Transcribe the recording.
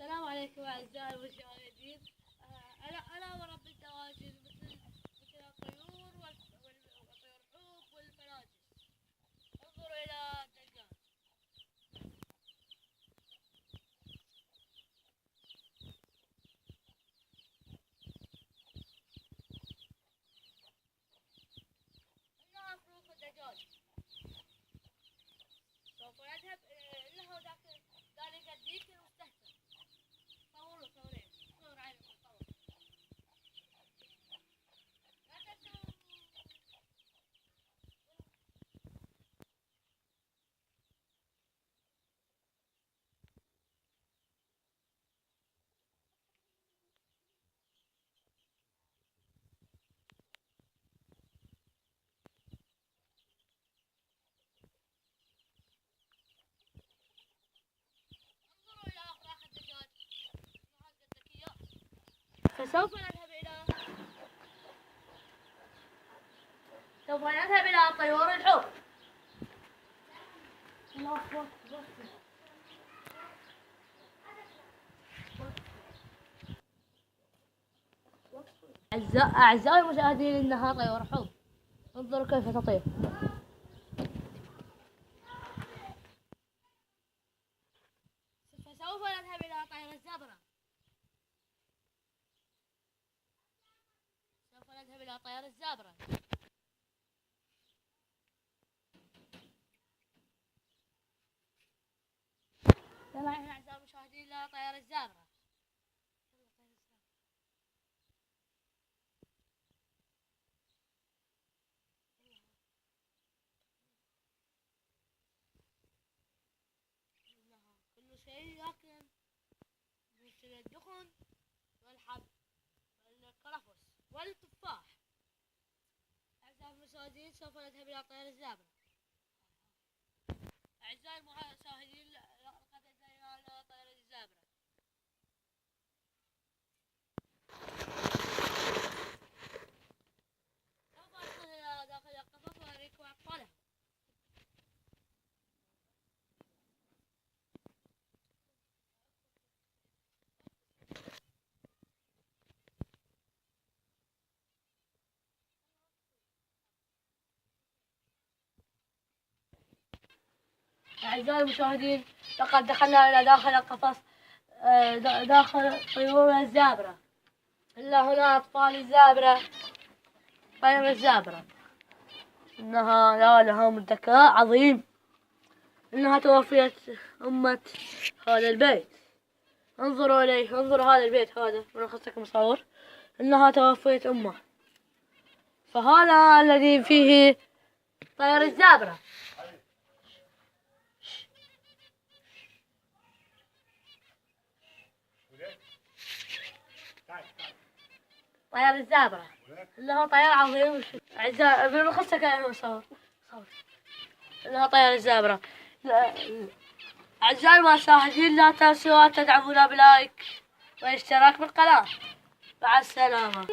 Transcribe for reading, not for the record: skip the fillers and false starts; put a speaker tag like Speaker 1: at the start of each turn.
Speaker 1: السلام عليكم أعزائي المشاهدين. أنا ورب الدواجن مثل الطيور والطيور والفراشي. انظروا إلى الدجاج. إنها فروخ الدجاج. سوف نذهب له ذلك الديك المستهتر. صوروا صورين صور عين صور. لا تنسوا انظروا إلى أفراخ الدجاج. إنها ذكية. سوف نذهب إلى طيور الحوت. الله أكبر. أعزائي المشاهدين، إنها طيور حوت. انظروا كيف تطير. فسوف نذهب إلى طير الزبرة. سوف نذهب إلى طير الزبرة. يلا إحنا أعزائي المشاهدين إلى طير الزبرة. كل شيء يأكل مثل الدخن والحب والقرفص والتفاح. أعزائي المشاهدين، سوف نذهب إلى طير الزبرة. أعزائي المشاهدين، لقد انتهينا إلى طير الزبرة. سوف أدخل إلى داخل القفص وأريكم أطفالها. أعزائي المشاهدين، لقد دخلنا إلى داخل القفص، داخل طيور الزبرة. إلا هنا أطفال الزبرة، طير الزبرة. إنها لهم ذكاء عظيم. إنها توفيت أمة هذا البيت. انظروا إليه، انظروا هذا البيت هذا، من خصك مصور. إنها توفيت أمه. فهذا الذي فيه طير الزبرة. طير الزبرة إنه طير عظيم. أعزائي من خصك مصور. إنها طير الزبرة. أعزائي المشاهدين، لا تنسوا أن تدعمونا بلايك واشتراك بالقناة. مع السلامة.